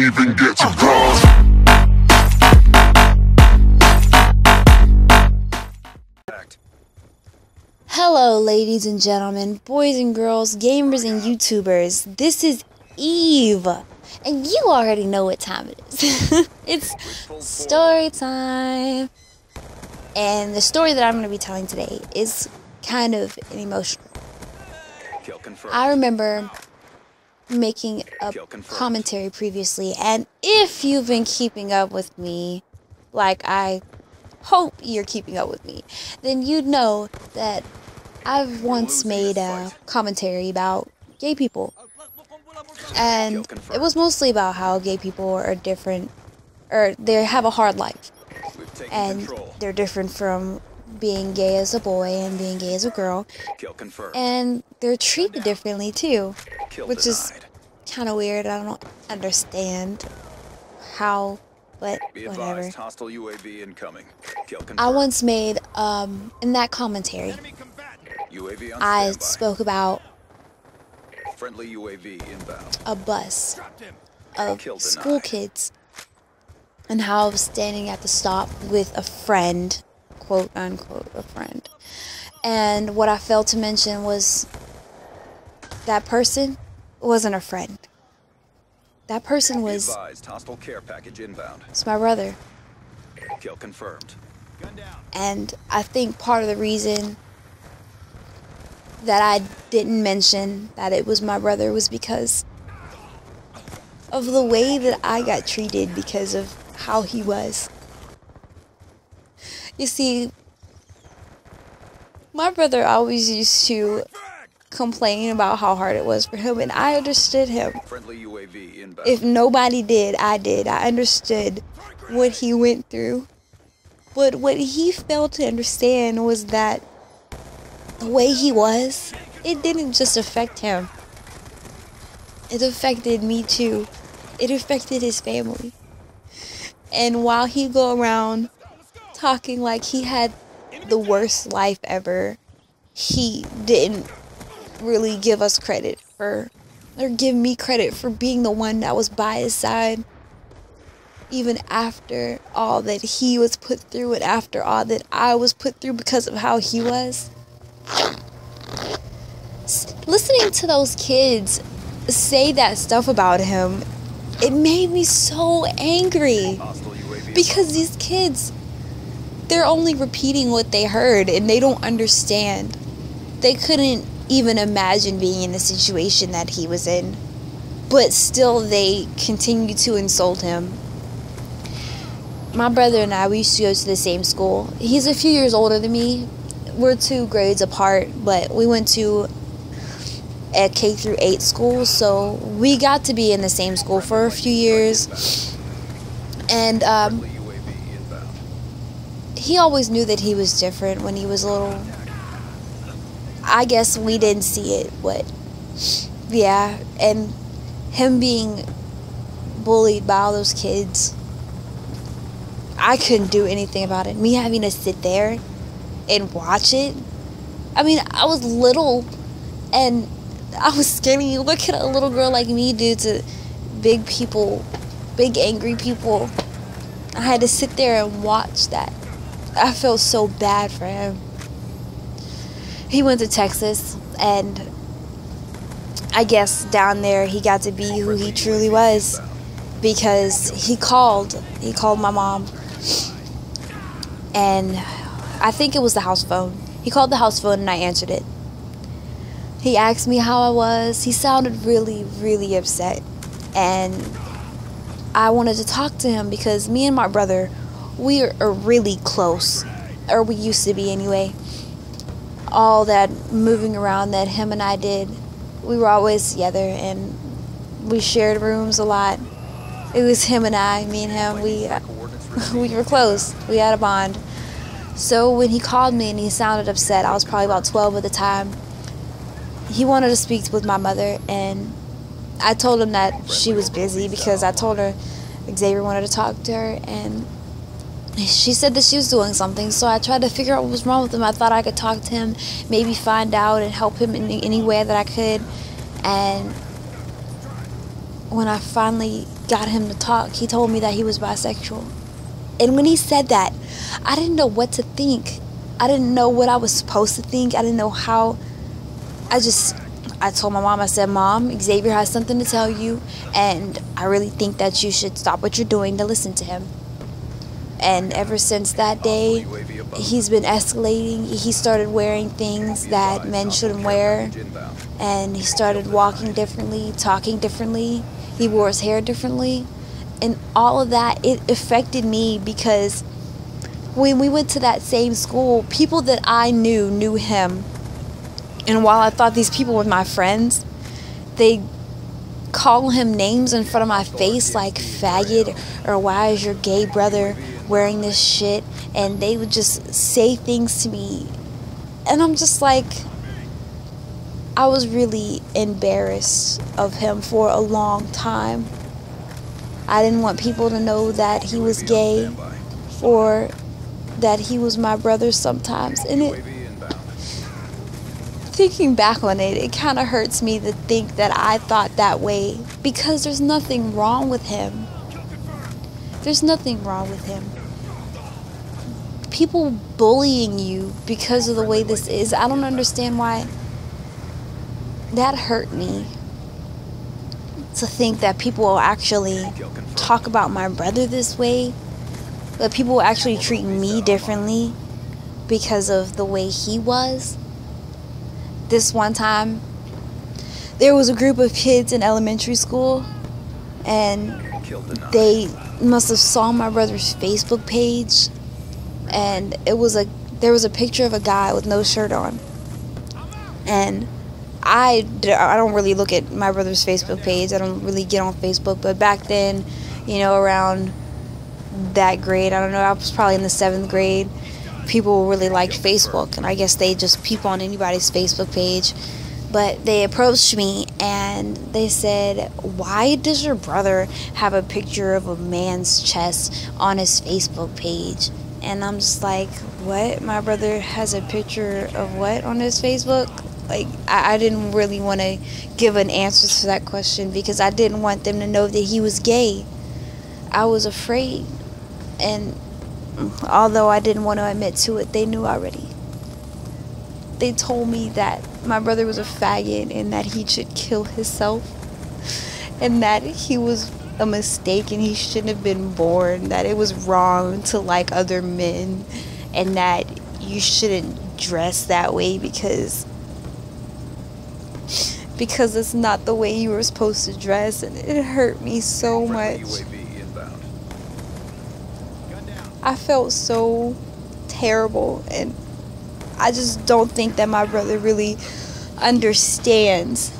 even get to bronze. Hello ladies and gentlemen, boys and girls, gamers and YouTubers. This is Eve, and you already know what time it is. It's story time. And the story that I'm going to be telling today is kind of an emotional. I remember making a commentary previously, and if you've been keeping up with me, like I hope you're keeping up with me, then you'd know that I've once made a commentary about gay people. And it was mostly about how gay people are different, or they have a hard life. And they're different from being gay as a boy and being gay as a girl. And they're treated differently too, which is kind of weird. I don't understand how, but whatever. I once made, in that commentary, I spoke about a bus of school kids and how I was standing at the stop with a friend, quote unquote a friend, and what I failed to mention was that person wasn't a friend. That person was it's my brother. And I think part of the reason that I didn't mention that it was my brother was because of the way that I got treated because of how he was. You see, my brother always used to complain about how hard it was for him, and I understood him. If nobody did, I did. I understood what he went through. But what he failed to understand was that the way he was, it didn't just affect him. It affected me too. It affected his family. And while he'd go around talking like he had the worst life ever, he didn't really give us credit for, or give me credit for being the one that was by his side. Even after all that he was put through and after all that I was put through because of how he was. Listening to those kids say that stuff about him, it made me so angry. Because these kids, they're only repeating what they heard and they don't understand. They couldn't even imagine being in the situation that he was in. But still they continue to insult him. My brother and I, we used to go to the same school. He's a few years older than me. We're 2 grades apart, but we went to a K through 8 school, so we got to be in the same school for a few years. And he always knew that he was different when he was little. I guess we didn't see it, but yeah. And him being bullied by all those kids, I couldn't do anything about it. Me having to sit there and watch it. I mean, I was little and I was skinny. What can a little girl like me do to big people, big angry people? I had to sit there and watch that. I felt so bad for him. He went to Texas, and I guess down there he got to be who he truly was, because he called my mom, and I think it was the house phone. He called the house phone and I answered it. He asked me how I was. He sounded really, really upset, and I wanted to talk to him because me and my brother, we are really close, or we used to be anyway. All that moving around that him and I did, we were always together, and we shared rooms a lot. It was him and I, me and him, we were close. We had a bond. So when he called me and he sounded upset, I was probably about 12 at the time. He wanted to speak with my mother, and I told him that she was busy because I told her Xavier wanted to talk to her, and she said that she was doing something. So I tried to figure out what was wrong with him. I thought I could talk to him, maybe find out and help him in any way that I could. And when I finally got him to talk, he told me that he was bisexual. And when he said that, I didn't know what to think. I didn't know what I was supposed to think. I didn't know how. I told my mom, I said, Mom, Xavier has something to tell you, and I really think that you should stop what you're doing to listen to him. And ever since that day, he's been escalating. He started wearing things that men shouldn't wear, and he started walking differently, talking differently. He wore his hair differently, and all of that, it affected me, because when we went to that same school, people that I knew him. And while I thought these people were my friends, they call him names in front of my face like faggot, or why is your gay brother wearing this shit? And they would just say things to me. And I'm just like, I was really embarrassed of him for a long time. I didn't want people to know that he was gay or that he was my brother sometimes. And thinking back on it, it kind of hurts me to think that I thought that way, because there's nothing wrong with him. There's nothing wrong with him. People bullying you because of the way this is, I don't understand why. That hurt me, to think that people will actually talk about my brother this way, that people will actually treat me differently because of the way he was. This one time, there was a group of kids in elementary school, and they must have saw my brother's Facebook page, and there was a picture of a guy with no shirt on. And I don't really look at my brother's Facebook page. I don't really get on Facebook, but back then, you know, around that grade, I don't know, I was probably in the 7th grade, people really liked Facebook, and I guess they just peep on anybody's Facebook page. But they approached me and they said, why does your brother have a picture of a man's chest on his Facebook page? And I'm just like, what? My brother has a picture of what on his Facebook? Like, I didn't really want to give an answer to that question, because I didn't want them to know that he was gay. I was afraid, and although I didn't want to admit to it, they knew already. They told me that my brother was a faggot and that he should kill himself, and that he was a mistake and he shouldn't have been born, that it was wrong to like other men, and that you shouldn't dress that way because it's not the way you were supposed to dress. And it hurt me so much. I felt so terrible, and I just don't think that my brother really understands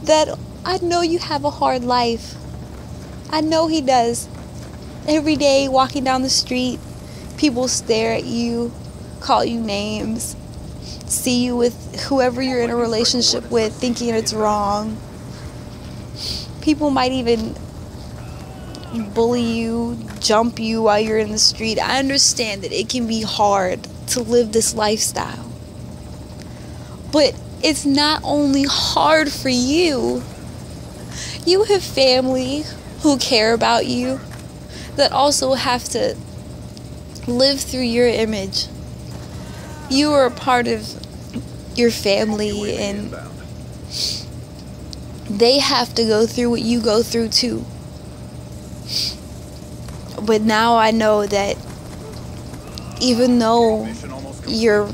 that I know you have a hard life. I know he does. Every day walking down the street, people stare at you, call you names, see you with whoever you're in a relationship with, thinking it's wrong. People might even bully you, jump you while you're in the street. I understand that it can be hard to live this lifestyle, but it's not only hard for you. You have family who care about you, that also have to live through your image. You are a part of your family, and they have to go through what you go through too. But now I know that even though you're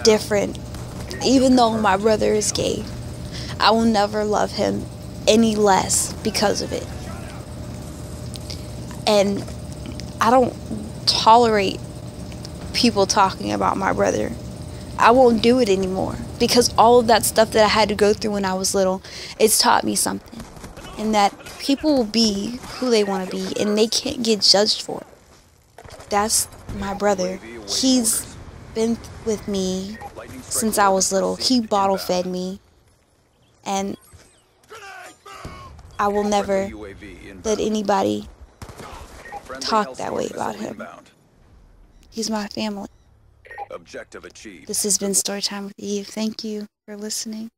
different, even though my brother is gay, I will never love him any less because of it. And I don't tolerate people talking about my brother. I won't do it anymore, because all of that stuff that I had to go through when I was little, it's taught me something. And that people will be who they want to be, and they can't get judged for it. That's my brother. He's been with me since I was little. He bottle fed me, and I will never let anybody talk that way about him. He's my family. This has been Storytime with Eve. Thank you for listening.